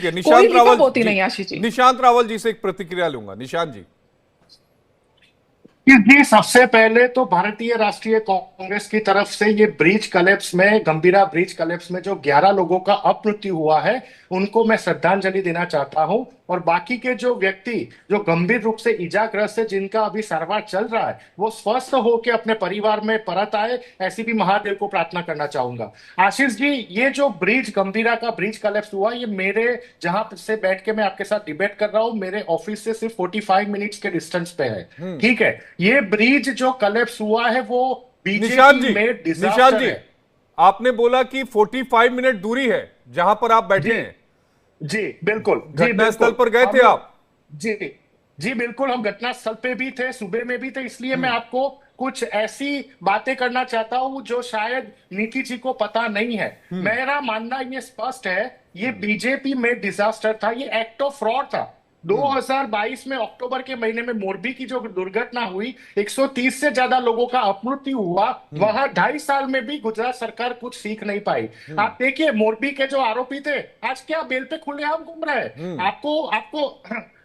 कोई निशांत लीकअप रावल होती जी, नहीं आशीष जी। निशांत रावल जी से एक प्रतिक्रिया लूंगा। निशांत जी। जी, सबसे पहले तो भारतीय राष्ट्रीय कांग्रेस की तरफ से ये ब्रीच कलेप्स में, गंभीरा ब्रीच कलेप्स में जो 11 लोगों का अपमृत्यु हुआ है, उनको मैं श्रद्धांजलि देना चाहता हूं। और बाकी के जो व्यक्ति जो गंभीर रूप से इजाग्रस्त है, जिनका अभी सारवार चल रहा है, वो स्वस्थ होकर अपने परिवार में परत आए, ऐसी भी महादेव को प्रार्थना करना चाहूंगा। आशीष जी, ये जो ब्रिज, गंभीरा का ब्रिज कलेप्स हुआ, ये मेरे जहां से बैठ के मैं आपके साथ डिबेट कर रहा हूं, मेरे ऑफिस से सिर्फ 45 मिनट्स के डिस्टेंस पे है। ठीक है, ये ब्रिज जो कलेप्स हुआ है वो निशांत बीजेपी जी, में निशांत डिजास्टर जी, है। आपने बोला कि 45 मिनट दूरी है जहां पर आप बैठे जी हैं। जी बिल्कुल, जी घटनास्थल बिल्कुल। पर गए थे हम आप? जी जी बिल्कुल, हम घटनास्थल पे भी थे, सुबह में भी थे, इसलिए मैं आपको कुछ ऐसी बातें करना चाहता हूं जो शायद नीति जी को पता नहीं है। मेरा मानना ये स्पष्ट है, ये बीजेपी में डिजास्टर था, ये एक्ट ऑफ फ्रॉड था। 2022 में अक्टूबर के महीने में मोरबी की जो दुर्घटना हुई, 130 से ज्यादा लोगों का अपमृत्यु हुआ, वहां 2.5 साल में भी गुजरात सरकार कुछ सीख नहीं पाई। आप देखिए, मोरबी के जो आरोपी थे, आज क्या बेल पे खुलेआम घूम रहे हैं। आपको आपको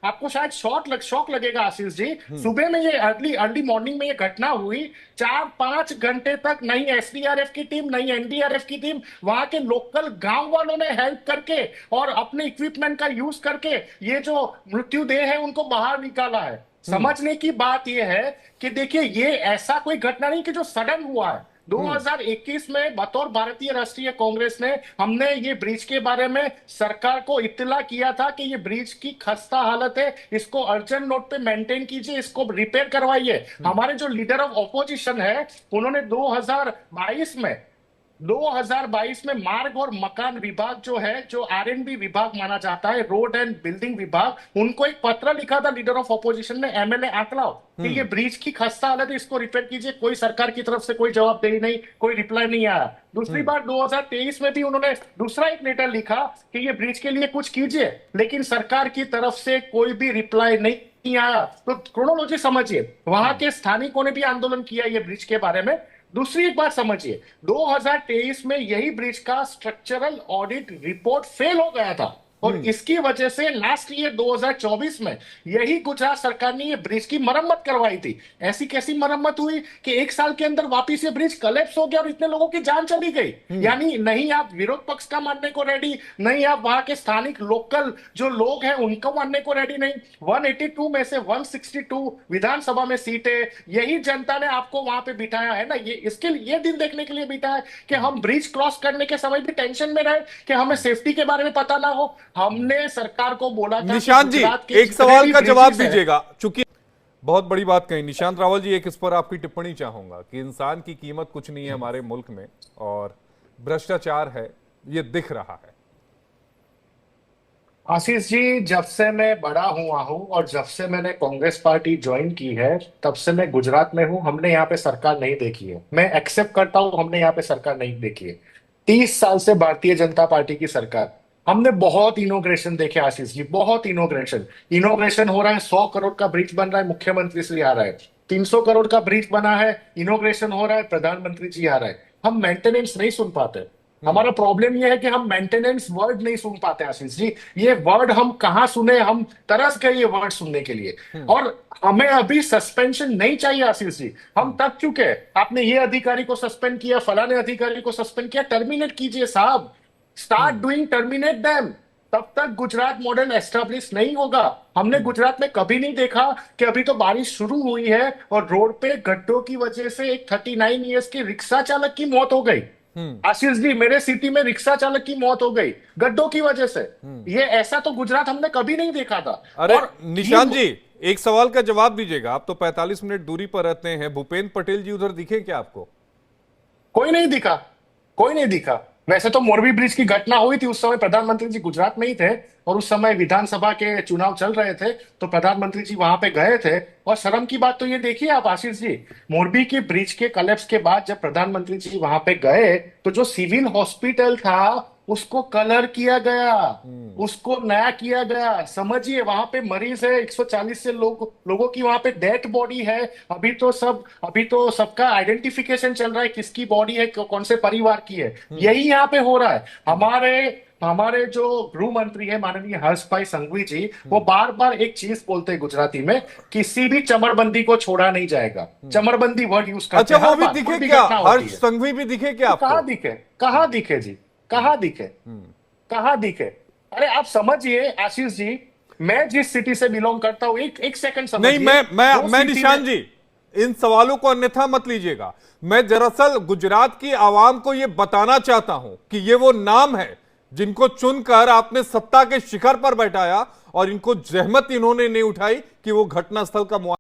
आपको शायद शॉक लगेगा आशीष जी। सुबह में ये अर्ली अर्ली मॉर्निंग में ये घटना हुई, 4-5 घंटे तक नहीं एसडीआरएफ की टीम, नहीं एनडीआरएफ की टीम, वहां के लोकल गांव वालों ने हेल्प करके और अपने इक्विपमेंट का यूज करके ये जो मृत्युदेह है उनको बाहर निकाला है। समझने की बात यह है कि देखिए, ये ऐसा कोई घटना नहीं कि जो सडन हुआ है। 2021 में बतौर भारतीय राष्ट्रीय कांग्रेस ने हमने ये ब्रिज के बारे में सरकार को इत्तला किया था कि ये ब्रिज की खस्ता हालत है, इसको अर्जेंट नोट पे मेंटेन कीजिए, इसको रिपेयर करवाइए। हमारे जो लीडर ऑफ ऑपोजिशन है, उन्होंने 2022 में मार्ग और मकान विभाग जो है, जो आरएनबी विभाग माना जाता है, रोड एंड बिल्डिंग विभाग, उनको एक पत्र लिखा था लीडर ऑफ ऑपोजिशन ने, एमएलए आंकलाव, कि ये ब्रिज की खस्ता हालत है, इसको रिपेयर कीजिए। कोई सरकार की तरफ से कोई जवाबदेही नहीं, कोई रिप्लाई नहीं आया। दूसरी बार 2023 में भी उन्होंने दूसरा एक लेटर लिखा कि ये ब्रिज के लिए कुछ कीजिए, लेकिन सरकार की तरफ से कोई भी रिप्लाई नहीं आया। तो क्रोनोलॉजी समझिए, वहां के स्थानिकों ने भी आंदोलन किया ये ब्रिज के बारे में। दूसरी एक बात समझिए, 2023 में यही ब्रिज का स्ट्रक्चरल ऑडिट रिपोर्ट फेल हो गया था, और इसकी वजह से लास्ट ईयर 2024 में यही गुजरात सरकार ने ये ब्रिज की मरम्मत करवाई थी। ऐसी कैसी मरम्मत हुई कि 1 साल के अंदर वापिस ये ब्रिज कलेप्स हो गया और इतने लोगों की जान चली गई। यानी नहीं आप विरोध पक्ष का मानने को रेडी, नहीं आप वहां के स्थानिक लोकल जो लोग हैं उनको मानने को रेडी नहीं। 182 में से 162 विधानसभा में सीटें यही जनता ने आपको वहां पे बिठाया है ना, ये इसके लिए, ये दिन देखने के लिए बिठाया है कि हम ब्रिज क्रॉस करने के समय भी टेंशन में रहे कि हमें सेफ्टी के बारे में पता ना हो। हमने सरकार को बोला था निशांत जी, एक सवाल का जवाब दीजिएगा, चूंकि बहुत बड़ी बात कही निशांत रावल जी। एक इस पर आपकी टिप्पणी चाहूंगा कि इंसान की कीमत कुछ नहीं है हमारे मुल्क में, और भ्रष्टाचार है, ये दिख रहा है। आशीष जी, जब से मैं बड़ा हुआ हूं और जब से मैंने कांग्रेस पार्टी ज्वाइन की है, तब से मैं गुजरात में हूं। हमने यहाँ पे सरकार नहीं देखी है, मैं एक्सेप्ट करता हूं, हमने यहाँ पे सरकार नहीं देखी है। 30 साल से भारतीय जनता पार्टी की सरकार, हमने बहुत इनोग्रेशन देखे आशीष जी, बहुत इनोग्रेशन इनोग्रेशन हो रहा है। 100 करोड़ का ब्रिज बन रहा है, मुख्यमंत्री श्री आ रहा है। 300 करोड़ का ब्रिज बना है, इनोग्रेशन हो रहा है, प्रधानमंत्री जी आ रहा है। हम मेंटेनेंस नहीं सुन पाते। हमारा प्रॉब्लम यह है कि हम मेंटेनेंस वर्ड नहीं सुन पाते आशीष जी। ये वर्ड हम कहाँ सुने, हम तरस गए ये वर्ड सुनने के लिए। और हमें अभी सस्पेंशन नहीं चाहिए आशीष जी, हम तक चुके। आपने ये अधिकारी को सस्पेंड किया, फलाने अधिकारी को सस्पेंड किया, टर्मिनेट कीजिए साहब, स्टार्ट डूइंग, टर्मिनेट देम। तब तक गुजरात मॉडल एस्टेब्लिश नहीं होगा। हमने गुजरात में कभी नहीं देखा कि अभी तो बारिश शुरू हुई है और रोड पे गड्ढों की वजह से एक 39 ईयर्स के रिक्शा चालक की मौत हो गई। आशीष जी, मेरे सिटी में रिक्शा चालक की मौत हो गई गड्ढों की वजह से। ये ऐसा तो गुजरात हमने कभी नहीं देखा था। अरे और निशांत जी, एक सवाल का जवाब दीजिएगा। आप तो 45 मिनट दूरी पर रहते हैं, भूपेंद्र पटेल जी उधर दिखे क्या आपको? कोई नहीं दिखा, कोई नहीं दिखा। वैसे तो मोरबी ब्रिज की घटना हुई थी, उस समय प्रधानमंत्री जी गुजरात में ही थे, और उस समय विधानसभा के चुनाव चल रहे थे, तो प्रधानमंत्री जी वहां पे गए थे। और शर्म की बात तो ये देखिए आप आशीष जी, मोरबी के ब्रिज के कलेप्स के बाद जब प्रधानमंत्री जी वहां पे गए, तो जो सिविल हॉस्पिटल था उसको कलर किया गया, उसको नया किया गया। समझिए, वहां पे मरीज है 140 से लोगों की वहां पे डेथ बॉडी है। अभी तो सबका आइडेंटिफिकेशन चल रहा है, किसकी बॉडी है, कौन से परिवार की है। यही यहाँ पे हो रहा है। हमारे जो गृह मंत्री है माननीय हर्ष भाई संघवी जी, वो बार बार एक चीज बोलते हैं गुजराती में, किसी भी चमरबंदी को छोड़ा नहीं जाएगा। चमरबंदी वर्ड यूज करते अच्छा, हैं वो हर भी बार, दिखे कोई भी क्या? घटना होती हर्ष है। संघवी भी दिखे क्या आपको? कहाँ दिखे? कहाँ दिखे जी? कहाँ दिखे? कहाँ दिखे? अरे आप समझिए आशीष जी, मैं जिस सिटी से बिलोंग करता हूँ, एक सेकंड नहीं, समझिए। वो मैं सिटी निशान में जी, इन सवालों को अन्यथा मत लीजिएगा। मैं दरअसल गुजरात की आवाम को यह बताना चाहता हूं कि ये वो नाम है जिनको चुनकर आपने सत्ता के शिखर पर बैठाया और इनको जहमत इन्होंने नहीं उठाई कि वो घटनास्थल का